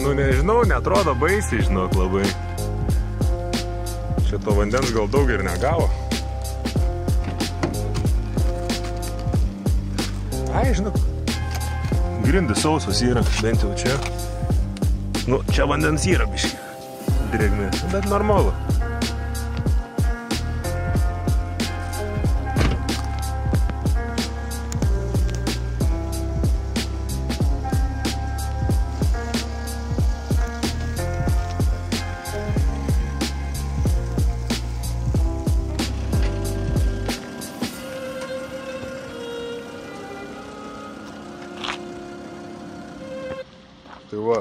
Nu nežinau, netrodo baisiai, žinok, labai. Šito vandens gal daug ir negavo. Ai, žinok, grindys sausos yra, bent jau čia. Nu, čia vandens yra biški. Drėgmė, bet normalu. Tai va,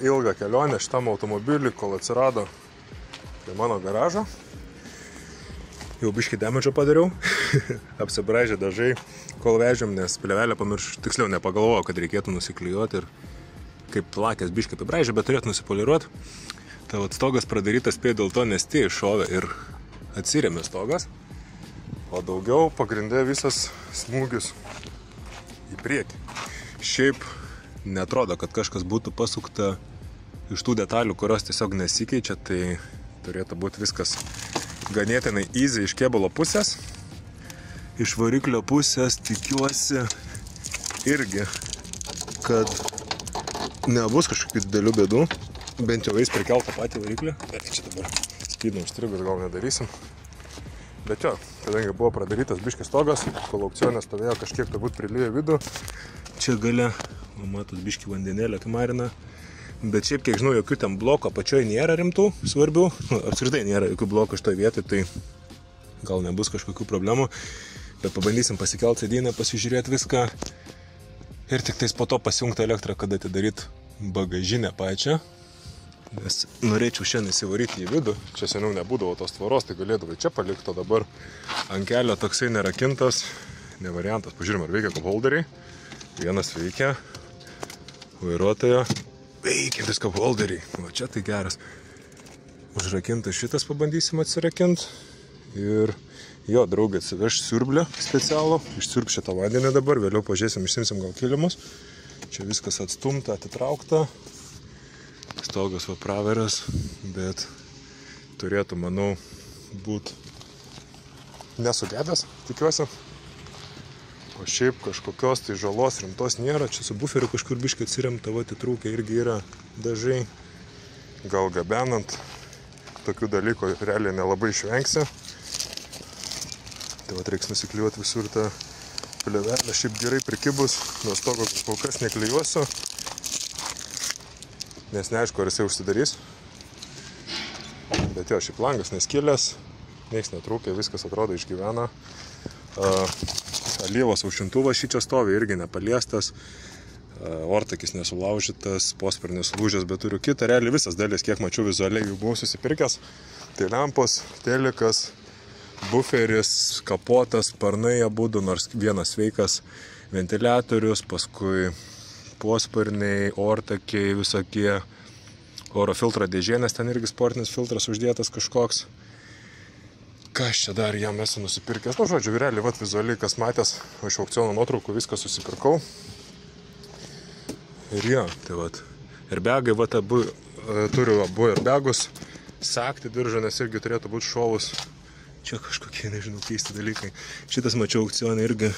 ilga kelionė šitam automobiliui, kol atsirado prie mano garažo. Jau biškį damedžio padariau, apsibraižė dažai, kol vežėm, nes plėvelę pamiršau, tiksliau nepagalvojau, kad reikėtų nusiklijuoti ir kaip lakės biškį apibraižė, bet turėtų nusipoliruoti. Tai va, stogas pradarytas spėjo dėl to, nes tie iššovė ir atsirėmė stogas, o daugiau pagrindė visas smūgis į priekį. Šiaip netrodo, kad kažkas būtų pasukta iš tų detalių, kurios tiesiog nesikeičia, tai turėtų būti viskas ganėtinai easy iš kėbulo pusės. Iš variklio pusės tikiuosi irgi, kad nebus kažkokių didelių bėdų, bent jau eis prikelt tą patį variklį. Čia dabar skydinų užstrigus gal nedarysim. Bet jo, kadangi buvo pradarytas biškis stogas, kol aukcionė stovėjo kažkiek turbūt prilyja vidų, čia gale matot, biškį vandenėlę kimarina, bet šiaip, kiek žinau, jokių ten bloko apačioje nėra rimtų, svarbių, apskritai nėra jokių blokų šitoje vietoje, tai gal nebus kažkokių problemų, bet pabandysim pasikelt sėdynę, pasižiūrėti viską ir tik tais po to pasijungti elektrą, kad atidaryt bagažinę pačią, nes norėčiau šiandien įsivaryti į vidų, čia seniau nebūdavo tos tvaros, tai galėdavai čia palikti, o dabar ant kelio toksai nerakintas, ne variantas, pažiūrėjom, ar veikia cup holderiai, vienas veikia, vairuotojo veikiantis cup holderiai. Va čia tai geras. Užrakintas šitas pabandysim atsirakinti. Ir jo, draugė atsiveš siurblį specialų. Išsiurb šitą vandenį dabar, vėliau pažiūrėsim, išsimsim gal kilimus. Čia viskas atstumta, atitraukta. Stogas va praveras, bet turėtų, manau, būt nesugedęs, tikiuosi. O šiaip kažkokios tai žalos rimtos nėra. Čia su buferiu kažkur biškai atsiremta, va, atitrūkę irgi yra dažai. Gal gabenant tokių dalykų realiai nelabai išvengsi. Tai va, reiks nusiklijuoti visur tą plėvelę. Šiaip gerai prikibus, nuo stogo kol kas neklijuosiu, nes neaišku, ar jisai užsidarys. Bet jo, šiaip langas neskilęs, nieks netrūkė, viskas atrodo išgyvena. Alyvos aušintuvas šį čia stovi, irgi nepaliestas, ortakis nesulaužytas, posparnis lūžęs, bet turiu kitą, realiai visas dalis, kiek mačiau vizualiai, jau buvau susipirkęs. Tai lempos, telikas, buferis, kapotas, sparnai abudu, nors vienas sveikas, ventiliatorius, paskui posparniai, ortakiai, visokie, oro filtro dėžėnės, ten irgi sportinis filtras uždėtas kažkoks. Kas čia dar jam esu nusipirkęs? Nu, žodžiu, realiai, vat, vizualiai, kas matęs, iš aukciono nuotraukų viską susipirkau. Ir jo, tai vat, airbagai, vat, turiu abu airbagus, sakti diržą, nes irgi turėtų būti šovus. Čia kažkokie, nežinau, keisti dalykai. Šitas mačiau aukcioną irgi,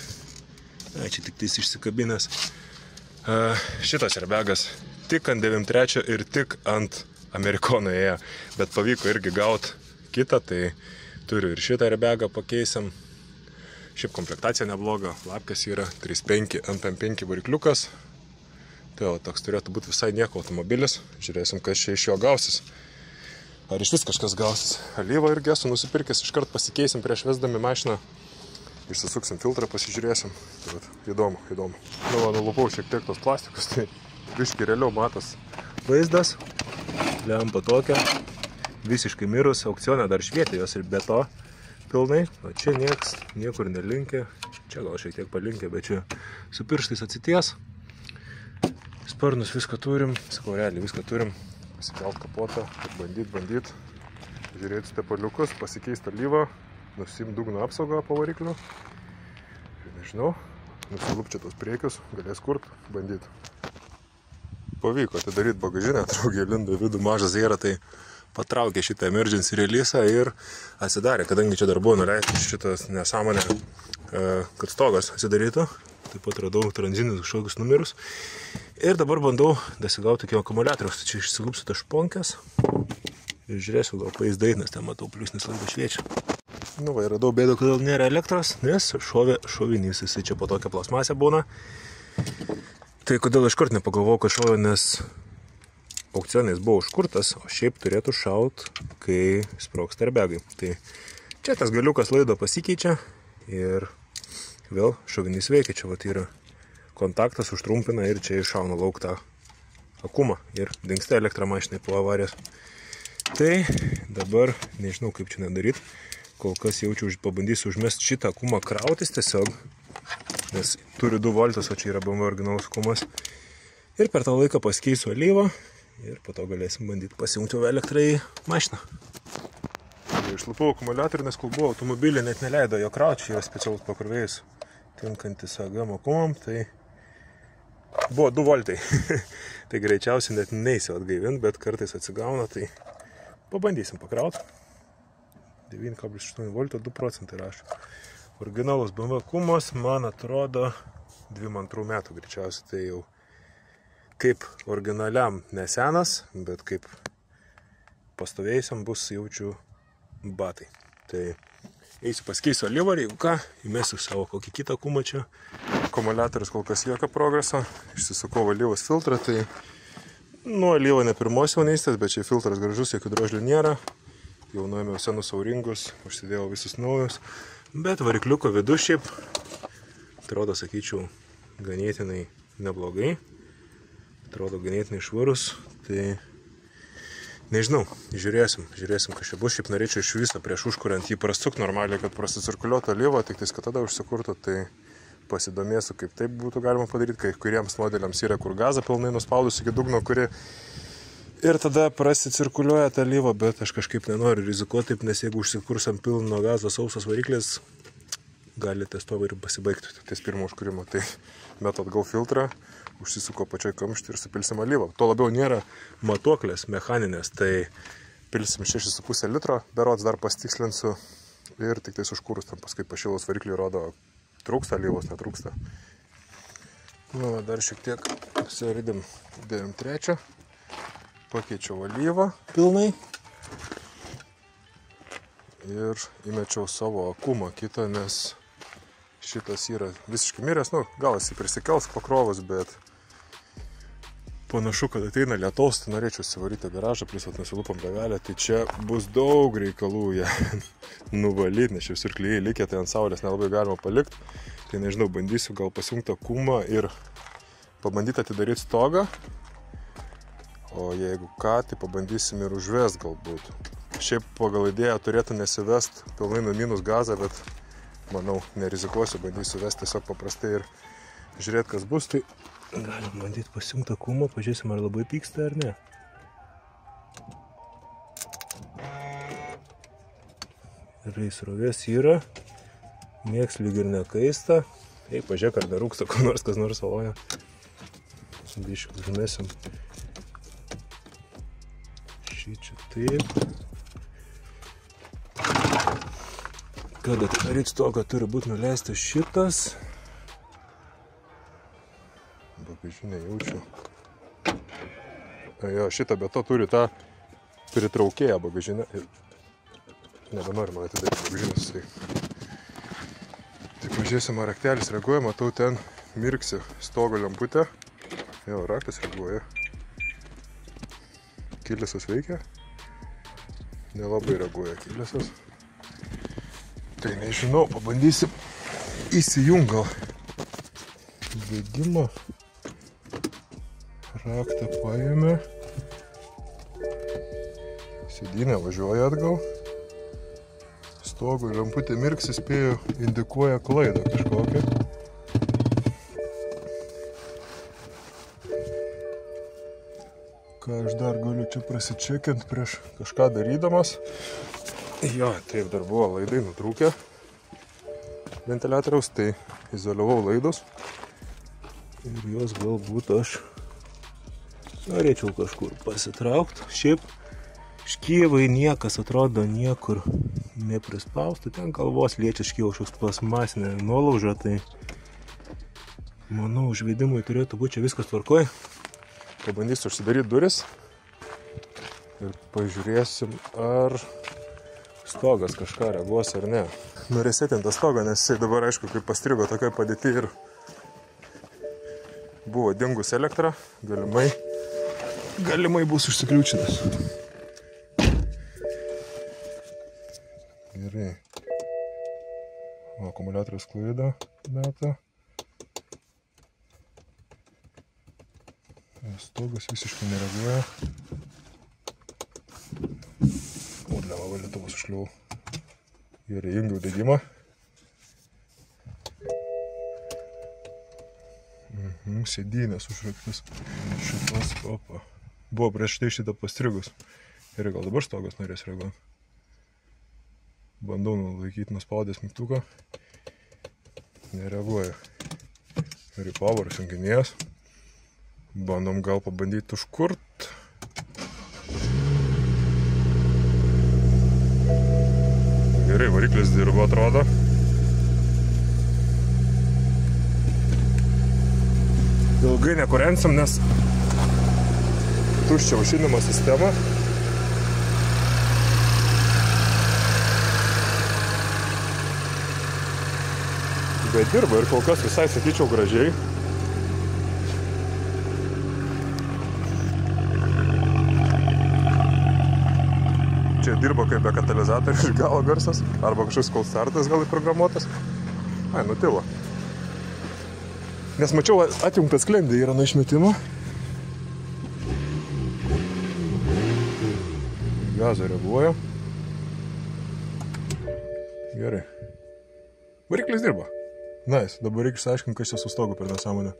čia tik tais išsikabinęs. Šitas airbagas tik ant 93 ir tik ant Amerikono ėjo, bet pavyko irgi gauti kitą, tai turiu ir šitą airbagą pakeisim. Šiaip komplektacija nebloga, lapkės yra 3.5 ant M5 varikliukas. Tai jau toks turėtų būti visai nieko automobilis. Žiūrėsim, kas čia iš jo gausis. Ar iš vis kažkas gausis. Alyvą irgi esu nusipirkęs, iškart pasikeisim prieš vesdami mašiną. Išsisuksim filtrą, pasižiūrėsim. Tai vat, įdomu. Nu, va, nulupau šiek tiek tos plastikus, tai biškai realiau matos vaizdas. Lempa tokia. Visiškai mirus, aukcionė dar švietė jos ir be to pilnai. O čia nieks niekur nelinkė. Čia gal šiek tiek palinkė, bet čia su pirštais atsities. Sparnus viską turim, sakau, realiai viską turim. Pasikelt kapotą, bandyt. Žiūrėti stepaliukus, pasikeisti alyvą, nusiimt dugno apsaugą po varikliu. Nežinau, nusilupčia tos priekius, galės kurt, bandyt. nepavyko atidaryti bagažinę, draugė lindo vidų mažą zėrą, tai patraukė šitą emergency release'ą ir atsidarė, kadangi čia dar buvo nuleistas šitas nesąmonė, kad stogas atsidarytų. Taip pat radau tranzinius kažkokius numerus. Ir dabar bandau dasigauti iki akumuliatoriaus. Tai čia išsilupsiu tas šponkės. Ir žiūrėsiu, gal paaizdai, nes ten matau pliusnis laidas šviečia. Nu va, radau bėdą, kodėl nėra elektros, nes šovinys, jisai čia po tokią plasmasę būna. Tai kodėl iškart nepagalvojau, kad šovė, nes aukcionais buvo užkurtas, o šiaip turėtų šaut, kai sprogsta airbagai. Tai čia tas galiukas laido pasikeičia ir vėl šovinys veikia. Čia vat yra kontaktas, užtrumpina ir čia iššauna lauk tą akumą ir dingsta elektra mašinai po avarijos. Tai dabar nežinau, kaip čia nedaryti. Kol kas jaučiu, pabandysiu užmesti šitą akumą krautis tiesiog, nes turi 2 voltus, o čia yra BMW originalus akumas. Ir per tą laiką pasikeisiu alyvą ir po to galėsim bandyti pasijungti elektrą į mašiną. Išlupau akumuliatorių, nes kol buvo automobilį, net neleido jo krauti, čia yra specialus pakrovėjus tinkantis AGM akumam, tai buvo 2 voltai. Tai greičiausiai net neįsiu atgaivinti, bet kartais atsigauna, tai pabandysim pakrauti. 9,8 volto, 2% rašo. Originalus BMW akumas, man atrodo, 22 metų greičiausiai, tai jau kaip originaliam nesenas, bet kaip pastovėjusiam bus jaučiu batai. Tai eisiu paskeisiu alyvą, jeigu ką, įmesiu savo kokį kitą akumą čia. Akumuliatorius kol kas jokio progreso. Išsisukau alyvos filtrą, tai nu alyva ne pirmos jaunystės, bet čia filtras gražus, jokių drožlių nėra. Jau nuėmiau senus auringus, užsidėjau visus naujus. Bet varikliuko vidus šiaip atrodo, sakyčiau, ganėtinai neblogai. Atrodo ganėtinai švarus, tai nežinau, žiūrėsim, kas čia bus. Šiaip norėčiau iš viso prieš užkuriant jį prasuk normaliai, kad prasicirkuliuotų alyvą, tik tais, kad tada užsikurtų, tai pasidomėsiu, kaip taip būtų galima padaryti, kai kuriems modeliams yra, kur gazą pilnai nuspaudus iki dugno, kuri ir tada prasicirkuliuoja tą alyvą, bet aš kažkaip nenoriu rizikuoti taip, nes jeigu užsikursam pilno gazo sausas variklis, gali ties to ir pasibaigti ties pirmo užkūrimo. Tai metu atgal filtrą, užsisuko pačioj kamštį ir supilsim alyvą. Tuo labiau nėra matuoklės mechaninės, tai pilsim 6,5 litro, berods dar pasitikslinsiu ir tik tais užkūrus tam paskui pašilus variklį rodo, trūksta alyvos, netrūksta. Nu, dar šiek tiek suridėm 9,3, pakeičiau alyvą pilnai ir įmečiau savo akumą kitą, nes šitas yra visiškai miręs, nu, gal jis prisikels pakrovus, bet panašu, kad ateina lietaus, tai norėčiau įsivaryti garažą, plus nusilupam gavelę, tai čia bus daug reikalų ją nuvalyti, nes čia visur klijai likę, tai ant saulės nelabai galima palikti. Tai nežinau, bandysiu gal pasijungti akumą ir pabandyti atidaryti stogą, o jeigu ką, tai pabandysim ir užvest galbūt. Šiaip pagal idėją turėtų nesivest pilnai numinus gazą, bet manau, nerizikuosiu, bandysiu vesti tiesiog paprastai ir žiūrėti, kas bus. Tai galim bandyti pasijungti akumą, pažiūrėsim, ar labai pyksta ar ne. Gerai, srovės yra, nieks lyg ir nekaista. Tai pažiūrėk, ar nerūksta, ko nors, kas nors saloja. Biškai užmesim šį čia taip. Kad atidaryti stogą turi būti nuleistas šitas. Bagažinę jaučiu. Jo, šitą be to turi tą pritraukėją bagažinę. Nebenori man atidaryti bagažinės. Tai pažiūrėsim, ar raktelis reaguoja. Matau, ten mirksi stogo lemputė. Jo, raktas reaguoja. Kilisas veikia. Nelabai reaguoja kilisas. Tai nežinau, pabandysim įsijungt gal vedimą. Raktą paėmė. Sėdynė važiuoja atgal. Stogų lemputė mirksi, spėjo, indikuoja klaidą kažkokią. Ką aš dar galiu čia prasičekint prieš kažką darydamas. Jo, taip dar buvo laidai nutrūkę ventiliatoriaus, tai izoliavau laidus ir juos galbūt aš Norėčiau kažkur pasitraukti. Šiaip škyvai niekas atrodo niekur neprispaustų. Ten galvos liečia škyvo kažkoks plasmasinė nuolauža, tai manau, užvedimui turėtų būti čia viskas tvarkoj. Pabandysiu užsidaryti duris ir pažiūrėsim, ar stogas kažką reaguos ar ne. Nuresetinti tą stogą, nes jisai dabar, aišku, kaip pastrigo tokioj padėti ir buvo dingus elektra, galimai bus užsikliūčinas. Gerai. O, akumuliatorius klaidą meta. Stogas visiškai nereaguoja. O, leva valytuvas užkliuvau. Gerai, įjungiau degimą. Sėdynės užraktas. Šitas, opa. Buvo prieš tai šitą pastrigus. Ir gal dabar stogas norės reaguoti. Bandau nulaikyti nuspaudęs mygtuką. Nereaguoja. Ir į pavarus junginės. Bandom gal pabandyti užkurt. Gerai, variklis dirba, atrodo. Ilgai nekurensim, nes tuščia aušinimo sistema. Bet dirba ir kol kas visai, sakyčiau, gražiai. Čia dirba kaip be katalizatorių iš galo garsas, arba kažkoks cold startas gal įprogramuotas. Ai, nutilo. Nes mačiau, atjungtas sklendė yra nuo išmetimo. Gazą reaguoja. Gerai. Variklis dirba. Nice, dabar reikia išsiaiškinti, kas čia su stogu per nesąmonę.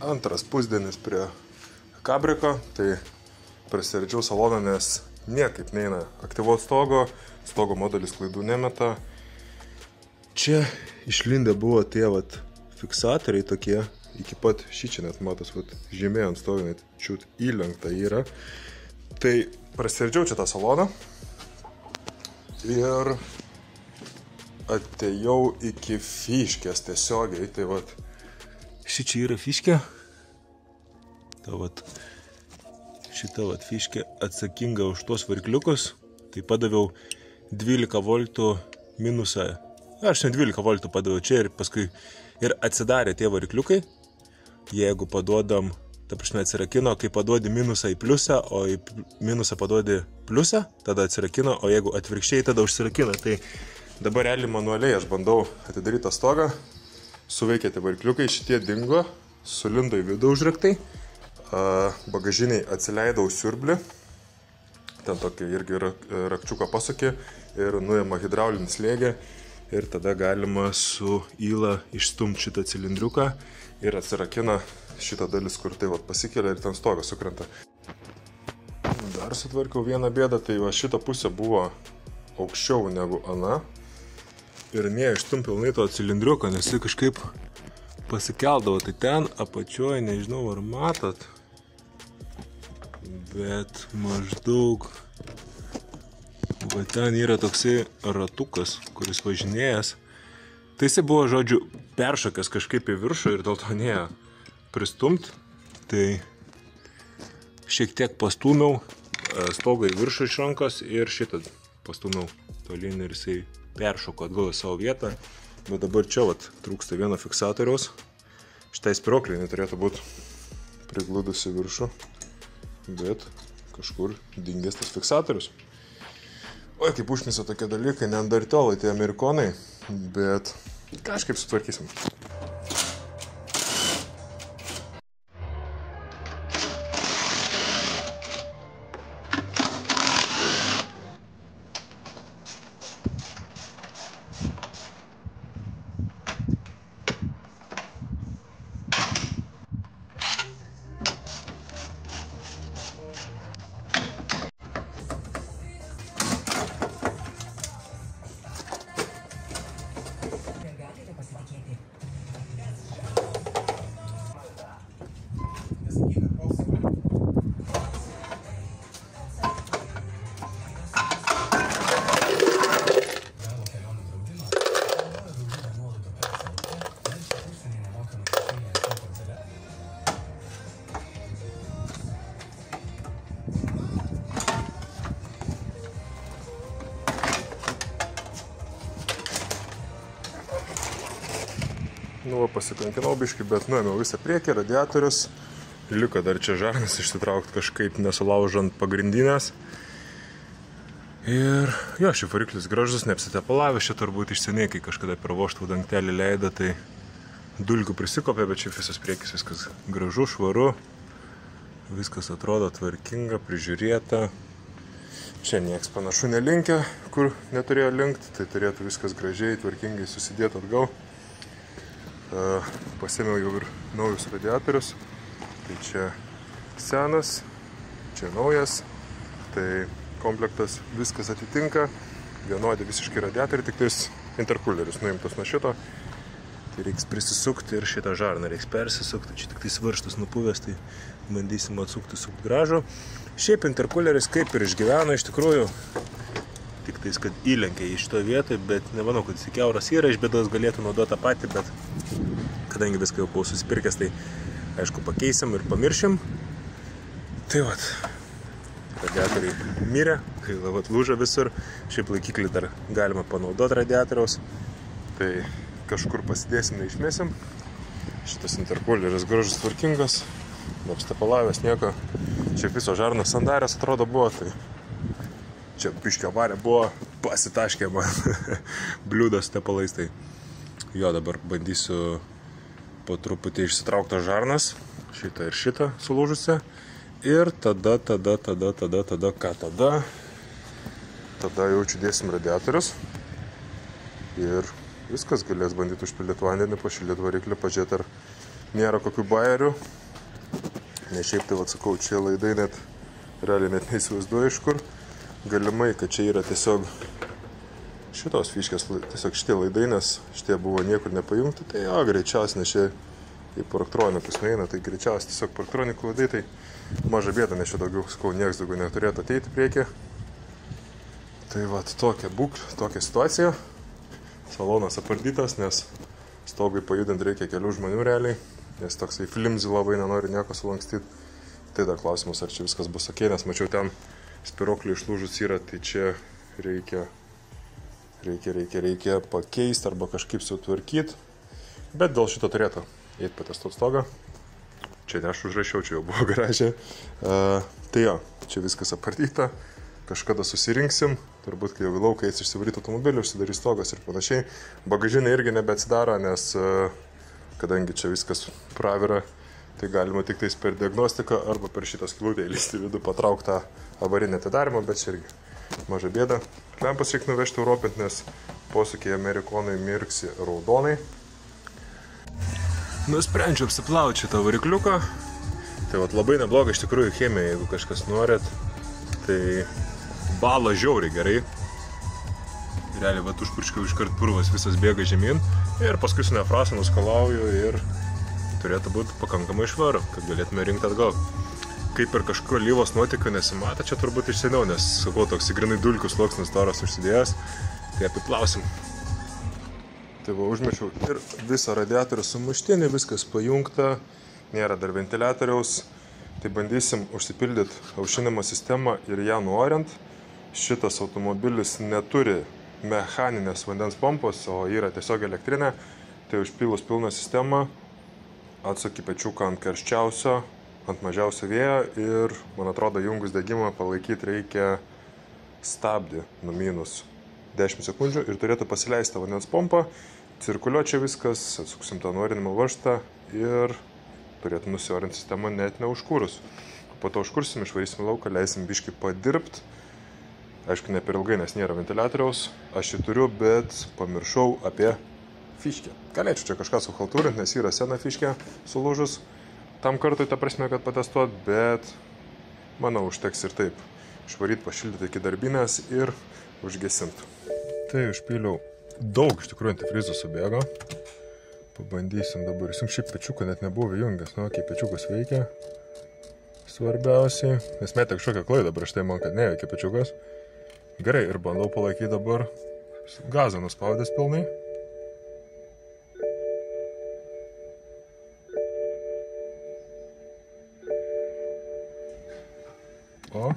Antras pusdienis prie kabriko, tai prasiardžiau saloną, nes niekaip neina aktyvuoti stogo modelis klaidų nemeta. Čia išlindę buvo tie fiksatoriai tokie, iki pat šičia net matos, žymė ant stogo net čiut įlenkta yra. Tai prasiardžiau čia tą saloną ir atėjau iki fiškės tiesiogiai, tai šičia yra fiškė. Šita fiškė atsakinga už tuos varikliukus. Tai padaviau 12 voltų minusą. Aš ne 12 voltų padaviau čia ir paskui ir atsidarė tie varikliukai. Jeigu paduodam, ta prasme atsirakino, kai paduodi minusą į pliusą, o į minusą paduodi pliusą, tada atsirakino, o jeigu atvirkščiai, tada užsirakina. Tai dabar realiai manualiai aš bandau atidaryti tą stogą. Suveikė tie varikliukai, šitie dingo, sulindo į vidų užraktai, bagažiniai atsileidau siurblį, ten tokį irgi rakčiuką pasukė ir nuėma hidraulinį slėgį ir tada galima su įla išstumti šitą cilindriuką ir atsirakina šitą dalis, kur tai pasikelia ir ten stogas sukrenta. Dar sutvarkiau vieną bėdą, tai šita pusė buvo aukščiau negu ana. Ir neištum pilnai to cilindriuko, nes jis kažkaip pasikeldavo. Tai ten apačioje, nežinau ar matot, bet maždaug ten yra toksai ratukas, kuris važinėjęs. Tai jisai buvo, žodžiu, peršokęs kažkaip į viršų ir dėl to nėjo pristumt. Tai šiek tiek pastūmiau stogą į viršų iš rankos ir šitą pastūmiau tolyn ir jisai peršoko atgal į savo vietą. Bet dabar čia vat trūksta vieno fiksatoriaus. Šitai spyruoklė neturėtų būti prigludusi viršų, bet kažkur dingęs tas fiksatorius. Oi, kaip užknisa tokie dalykai, neandertalai, tai amerikonai, bet kažkaip sutvarkysim. Nu, pasikankinau biškį, bet nuėmiau visą priekį, radiatorius. Liko dar čia žarnas išsitraukti kažkaip nesulaužant pagrindinės. Ir jo, šį variklis gražus, neapsitepalavęs, čia turbūt iš seniai, kai kažkada per vožtuvų dangtelį leido, tai dulkių prisikopė, bet čia visas priekis, viskas gražu, švaru. Viskas atrodo tvarkinga, prižiūrėta. Čia nieks panašu nelinkia, kur neturėjo linkti, tai turėtų viskas gražiai, tvarkingai susidėti atgal. Pasėmiau jau ir naujus radiatorius, tai čia senas, čia naujas, tai komplektas viskas atitinka, vienodi visiškai radiatoriai, tik tais interkuleris nuimtas nuo šito, tai reiks prisisukti ir šitą žarną reiks persisukti, čia tik tais varžtas nupuvęs, tai bandysim atsukti gražų. Šiaip interkuleris kaip ir išgyveno iš tikrųjų, tik tais, kad įlenkia į šito vietą, bet nemanau, kad jis kiauras yra, iš bėdos galėtų naudoti tą patį, bet kadangi viską jau buvau susipirkęs, tai aišku pakeisim ir pamiršim. Tai vat, radiatoriai mirė, kai vat lūžo visur, šiaip laikiklį dar galima panaudoti radiatoriaus, tai kažkur pasidėsim, neišmėsim. Šitas interkuleris gražus, tvarkingas, neapstepalavęs nieko, čia viso žarnas sandarės atrodo buvo, tai čia biškio avarė buvo, pasitaškė man bliūdas tepalais, tai jo dabar bandysiu po truputį išsitraukti žarnas, šitą ir šitą sulūžusią, ir tada, ką tada? Tada jau čia dėsim radiatorius ir viskas, galės bandyti užpildyti vandenį, pašildyti variklį, pažiūrėti, ar nėra kokių bajerių. Ne šiaip tai atsakau, čia laidai net, realiai net neįsivaizduoju iš kur. Galimai, kad čia yra tiesiog šitos fiškės, tiesiog šitie laidai, nes šitie buvo niekur nepajungti, tai jo, greičiausiai, nes čia į parktronikus nueina, tai greičiausiai tiesiog parktronikų laidai, tai maža bėda, nes čia daugiau, sakau, nieks daugiau neturėtų ateiti priekį. Tai vat, tokia būklė, tokia situacija. Salonas apardytas, nes stogui pajudinti reikia kelių žmonių realiai, nes toksai flimzi labai nenori nieko sulankstyti. Tai dar klausimas, ar čia viskas bus ok, nes mačiau ten spyruoklį išlūžus yra, tai čia reikia pakeisti arba kažkaip sutvarkyti. Bet dėl šito turėtų eiti patestuoti stogą. Čia ne aš užrašiau, čia jau buvo garaže. Tai jo, čia viskas apardyta. Kažkada susirinksim, turbūt kai jau į lauką eis išsivaryti automobilį, užsidarys stogas ir panašiai. Bagažinė irgi nebeatsidaro, nes kadangi čia viskas pravira, tai galima tik tais per diagnostiką arba per šitą skylutę įlįsti vidų, patrauktą avarinį atidarimą, bet čia irgi maža bėda. Lempas reikia nuvežti Europint, nes posūkiai amerikonai mirksi raudonai. Nusprendžiu apsiplauti šitą varikliuką. Tai vat labai nebloga iš tikrųjų chemija, jeigu kažkas norit. Tai bala žiauriai gerai. Realiai vat užpurškiau iškart purvas, visas bėga žemyn. Ir paskui su nefrasa nuskalauju ir turėtų būti pakankamai švaru, kad galėtume rinkti atgal. Kaip ir kažkur lyvos nuotikio nesimata, čia turbūt iš seniau, nes, sakau, toks grinai dulkių sluoksnis storas užsidėjęs, tai apiplausim. Tai va, užmečiau ir visą radiatorių sumuštinį, viskas pajungta, nėra dar ventiliatoriaus. Tai bandysim užsipildyti aušinimo sistemą ir ją nuorint. Šitas automobilis neturi mechaninės vandens pompos, o yra tiesiog elektrinė. Tai užpilus pilną sistemą, atsuki pečiuką ant karščiausio, ant mažiausio vėjo ir, man atrodo, jungus degimą palaikyti reikia stabdį nuo minus 10 sekundžių ir turėtų pasileisti vandens pompą, cirkuliuoti čia viskas, atsuksim tą nuorinimo varžtą ir turėtų nusiorinti sistemą net neužkūrus. Po to užkursim, išvarysim lauką, leisim biškį padirbt. Aišku, ne per ilgai, nes nėra ventiliatoriaus. Aš jį turiu, bet pamiršau apie fiškę. Galėčiau čia kažką suhaltūrinti, nes yra sena fiškė sulūžus. Tam kartui, ta prasme, kad patestuot, bet manau, užteks ir taip. Išvaryti, pašildyti iki darbinės ir užgesinti. Tai užpyliau daug, iš tikrųjų, antifrizo subėgo. Pabandysim dabar. Šiaip pečiuką net nebuvo įjungęs. Nu, kai pečiukas veikia, svarbiausiai. Nes metė kažkokią klaidą prieš tai man, kad neveikia pečiukas. Gerai, ir bandau palaikyti dabar. Gazą nuspaudęs pilnai. O.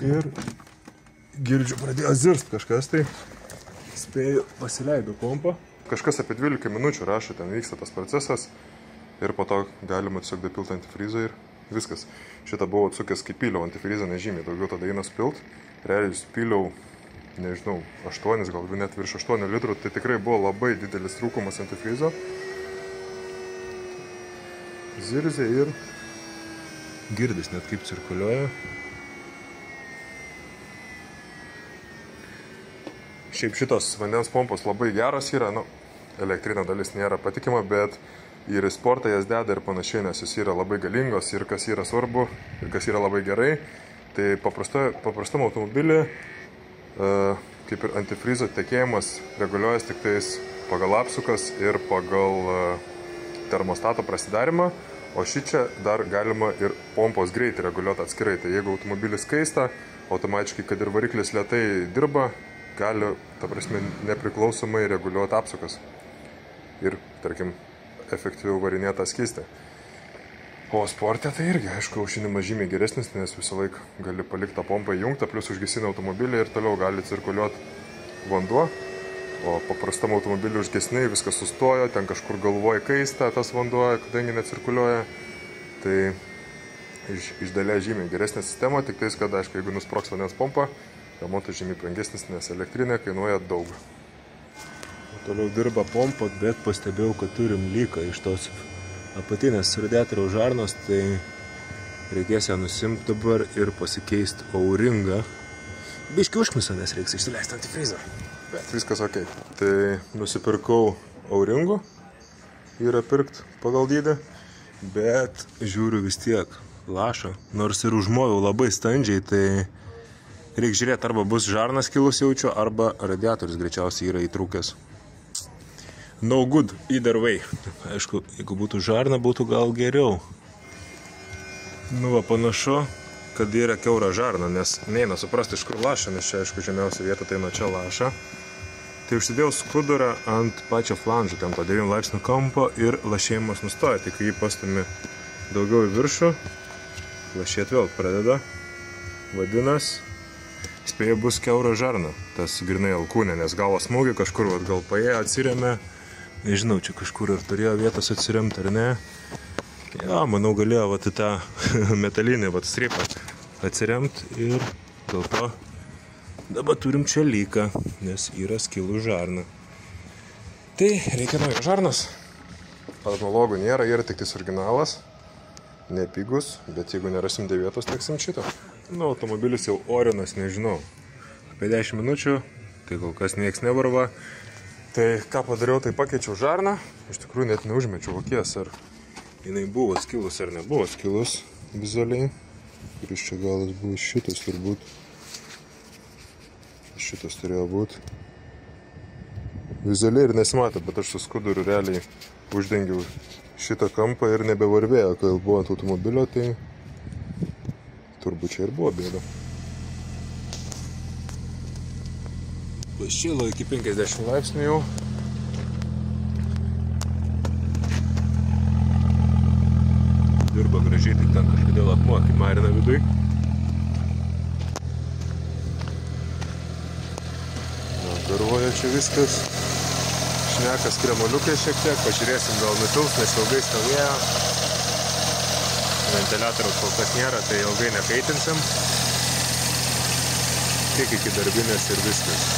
Ir girdžiu, pradėjo zirst kažkas, tai spėju, pasileido pompą. Kažkas apie 12 minučių rašo, ten vyksta tas procesas ir po to galima tiesiog dapilti antifrizą ir viskas. Šitą buvau atsukęs, kai pyliau antifrizą nežymiai, daugiau tada eina spilt. Realiai pyliau, nežinau, 8, gal net virš 8 litrų, tai tikrai buvo labai didelis trūkumas antifrizo. Zirzė ir girdis net kaip cirkuliuoja. Šiaip šitos vandens pompos labai geros yra, nu, elektrinė dalis nėra patikima, bet ir į sportą jas deda ir panašiai, nes jos yra labai galingos ir kas yra svarbu, ir kas yra labai gerai. Tai paprastam automobilį, kaip ir antifrizo tekėjimas, reguliuojas tik tais pagal apsukas ir pagal termostato prasidarimą, o šičia dar galima ir pompos greitį reguliuoti atskirai. Tai jeigu automobilis kaista, automatiškai, kad ir variklis lėtai dirba, gali, ta prasme, nepriklausomai reguliuoti apsukas ir, tarkim, efektyviau varinėti tą skystį. O sporte tai irgi, aišku, aušinimas žymiai geresnis, nes visą laiką gali palikti tą pompą įjungtą, plus užgesina automobilį ir toliau gali cirkuliuoti vanduo. O paprastam automobiliu užgesinai, viskas sustojo, ten kažkur galvoje kaista tas vanduo, kadangi necirkuliuoja. Tai iš dalies žymiai geresnė sistema, tik tais, kad, aišku, jeigu nusproks vandens pompa, remontas žymiai brangesnis, nes elektrinė kainuoja daug. Toliau dirba pompa, bet pastebėjau, kad turim lyką iš tos apatinės radiatoriaus žarnos, tai reikės ją nusimti dabar ir pasikeisti auringą. Biški užkmisa, nes reiks išsileisti antifrizą. Bet viskas ok. Tai nusipirkau auringų, yra pirkt pagal dydį, bet žiūriu vis tiek lašą. Nors ir užmoviau labai standžiai, tai reikia žiūrėti, arba bus žarnas kilus jaučiu, arba radiatorius greičiausiai yra įtrūkęs. No good, either way. Aišku, jeigu būtų žarna, būtų gal geriau. Nu va, panašu, kad yra kiaura žarna, nes neina suprasti, iš kur laša, nes čia, aišku, žemiausia vieta, tai nuo čia laša. Tai užsidėjau skudurą ant pačio flanžo, ten to 9 laipsnių kampo ir lašėjimas nustoja. Tai kai jį pastumi daugiau į viršų, lašėt vėl pradeda. Vadinas, spėju bus kiaura žarna, tas grinai alkūnė, nes galvos smūgį kažkur gal paėjo, atsirėmė. Nežinau, čia kažkur ir turėjo vietos atsiremti, ar ne? Ja, manau, galėjo vat į tą metalinį stripą atsiremti ir dėl to dabar turim čia lyką, nes yra skilų žarna. Tai reikia naujo žarnos. Analogų nėra, yra tik tais originalas, nepigus, bet jeigu nerasim dėvėtos, teksim šito. Nu, automobilis jau orinas, nežinau, apie 10 minučių, tai kol kas nieks nevarva. Tai ką padariau, tai pakeičiau žarną, iš tikrųjų net neužmečiau akies, ar jinai buvo skilus ar nebuvo skilus vizualiai. Kuris čia galas buvo, šitas turbūt. Šitas turėjo būti. Vizualiai ir nesimatė, bet aš su skuduru realiai uždengiau šitą kampą ir nebevarvėjo, kai buvo ant automobilio, tai turbūt čia ir buvo bėda. Pašilo iki 50 laipsnių jau, ten kažkodėl akmuo, kaip marina viduj. Na, garuoja čia viskas. Šnekas kremoliukai šiek tiek, pažiūrėsim, gal nutils, nes ilgai stovėjo. Ventiliatoriaus kol kas nėra, tai ilgai nekaitinsim. Tik iki darbinės ir viskas.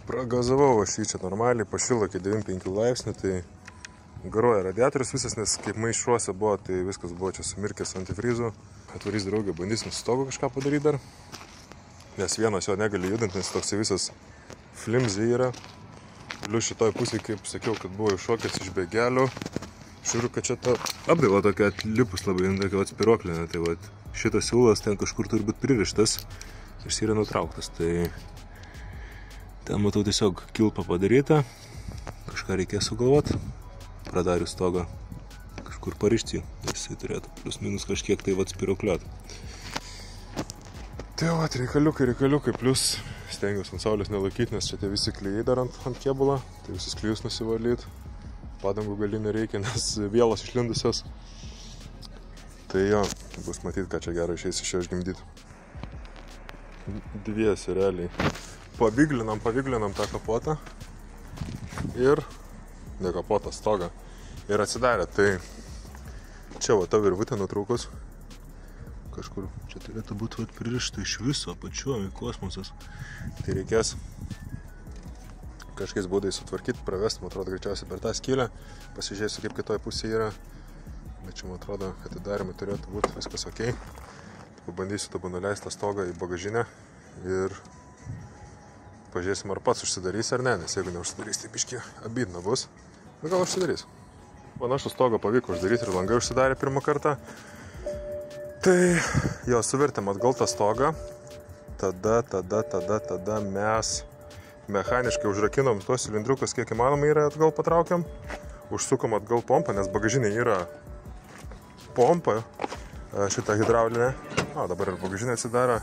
Pragazavau aš jį čia normaliai, pašilo iki 95 laipsnių, tai garuoja radiatorius visas, nes kaip maišuose buvo, tai viskas buvo čia sumirkęs antifrizų. Atvarys draugė, bandysim su stogu kažką padaryti dar, nes vienas jo negali judinti, nes toks visas flimsy yra. Plius šitoj pusėje, kaip sakiau, kad buvo iššokęs iš bėgelių. Žiūriu, kad čia ta apdaila tokia atlipus labai, tokia atspiruoklinė, tai vat, šitas siūlas ten kažkur turi būti pririštas, jis yra nutrauktas, tai ten matau tiesiog kilpą padaryta, kažką reikės sugalvoti, pradarius stogą kažkur parišti, jisai turėtų plus minus kažkiek tai vat spirokliuoti. Tai vat, reikaliukai, plus stengiuosi ant saulės nelaikyti, nes čia tie visi klijai dar ant kėbulą, tai visus klijus nusivalyti, padangų gali nereikia, nes vielos išlindusios. Tai jo, bus matyti, ką čia gero išeis iš jo išgimdyti. Dviesi realiai. Paviglinam tą kapotą ir ne kapotą, stogą ir atsidarė, tai čia va ta virvutė nutrūkus kažkur, čia turėtų būti pririšta iš viso apačiuo į kosmosas, tai reikės kažkokiais būdais sutvarkyti, pravesti, man atrodo, greičiausiai per tą skylę, pasižiūrėsiu kaip kitoj pusėje yra, bet čia man atrodo, atidarimai turėtų būti viskas ok, pabandysiu dabar nuleisti tą stogą į bagažinę ir pažiūrėsim, ar pats užsidarys ar ne, nes jeigu neužsidarys, tai biškį abydna bus. Bet gal užsidarys. Panašų stogą pavyko uždaryti ir langai užsidarė pirmą kartą. Tai jo, suvertėm atgal tą stogą. Tada mes mechaniškai užrakinom tuos cilindrukus, kiek įmanoma yra atgal patraukiam. Užsukom atgal pompą, nes bagažinė yra pompa šitą hidraulinę. O, dabar ir bagažinė atsidaro.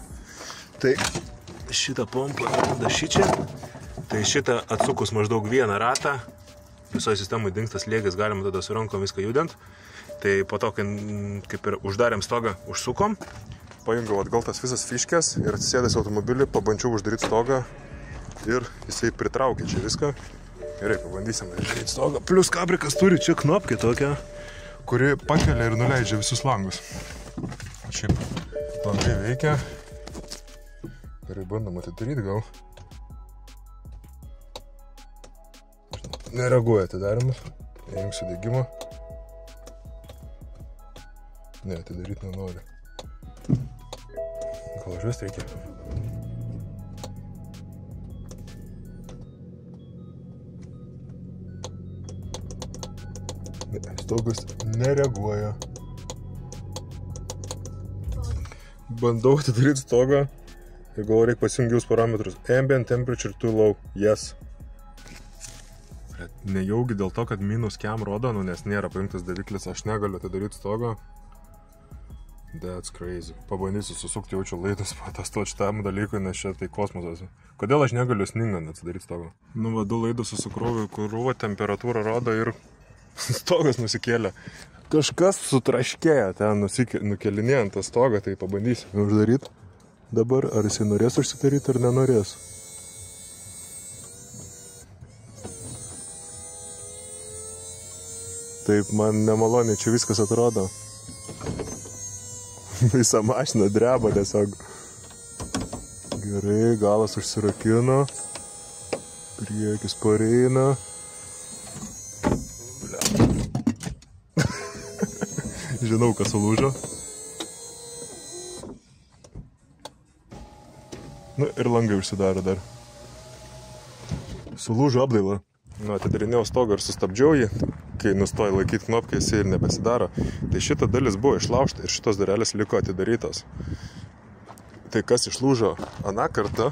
Tai šitą pompą tada šičia, tai šitą atsukus maždaug vieną ratą, visoje sistemoje dingstas slėgis, galima tada su rankom viską judint, tai po to, kai kaip ir uždarėm stogą, užsukom, pajungiau atgal tas visas fiškės ir atsisėdęs automobilį, pabandžiau uždaryti stogą ir jisai pritraukė čia viską. Gerai, pabandysim uždaryti stogą. Plius kabrikas turi čia knopkę tokią, kuri pakelia ir nuleidžia visus langus. Šiaip langai veikia. Gerai, bandom atidaryti gal. Nereaguoja atidarimas. Įjungsiu degimą. Ne, atidaryti nenori. Gal užvesti reikia? Ne, stogas nereaguoja. Bandau atidaryti stogą. Ir galvoju, reikia pasijungti jūs parametrus. Ambient temperature too low. Yes. Nejaugi dėl to, kad minus kiam rodo, nes nėra paimtas daviklis, aš negaliu atidaryti stogą. That's crazy. Pabandysiu susukti jaučiu laidus, patestuoti šitam dalykui, nes čia tai kosmosas. Kodėl aš negaliu sningant atidaryti stogą? Nu, va, 2 laidus susikroviu, krūva temperatūra rodo ir stogas nusikėlė. Kažkas sutraškėjo ten nukelinėjant tą stogą, tai pabandysiu uždaryti. Dabar, ar jisai norės užsidaryti ar nenorės. Taip, man nemaloniai čia viskas atrodo. Visa mašina dreba tiesiog. Gerai, galas užsirakino. Priekis pareina. Žinau, kas sulūžo. Nu ir langai užsidaro dar. Sulūžo apdaila. atidarinėjau stogą ir sustabdžiau jį, kai nustoju laikyti knopkę, jis ir nebesidaro. Tai šita dalis buvo išlaužta ir šitos durelės liko atidarytos. Tai kas išlūžo aną kartą,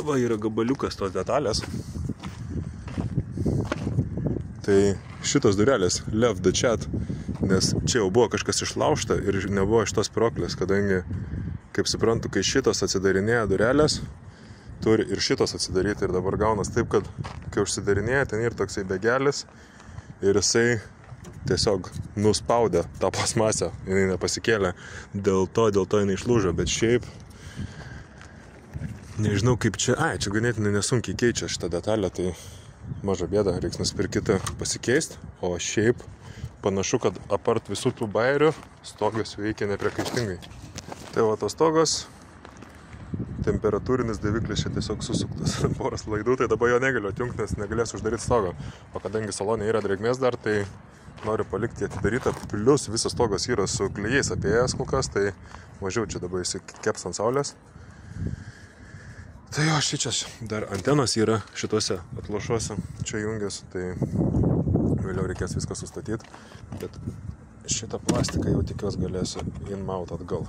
va yra gabaliukas tos detalės. Tai šitos durelės left the chat, nes čia jau buvo kažkas išlaužta ir nebuvo šitos spyruoklės, kadangi, kaip suprantu, kai šitos atsidarinėja durelės, turi ir šitos atsidaryti ir dabar gaunas taip, kad kai užsidarinėja, ten ir toksai begelis ir jisai tiesiog nuspaudė tą plasmasę, jinai nepasikėlė, dėl to jinai išlūžo, bet šiaip nežinau kaip čia, čia ganėtinai nesunkiai keičia šitą detalę, tai maža bėda, reiks nusipirkti kitą pasikeisti, o šiaip panašu, kad apart visų tų bairių stogas veikia nepriekaištingai. Tai va tos stogos, temperatūrinis daviklis čia tiesiog susuktas poras laidų, tai dabar jo negaliu atjungti, nes negalėsiu uždaryti stogo. O kadangi salone yra drėgmės dar, tai noriu palikti atidarytą, plius visas stogas yra su klijais apėjęs kol kas, tai mažiau čia dabar įsikeps ant saulės. Tai jo, šičias dar antenos yra šituose atlošuose, čia jungiasi, tai vėliau reikės viską sustatyti, bet šitą plastiką jau tikiuosi galėsiu in-maut atgal.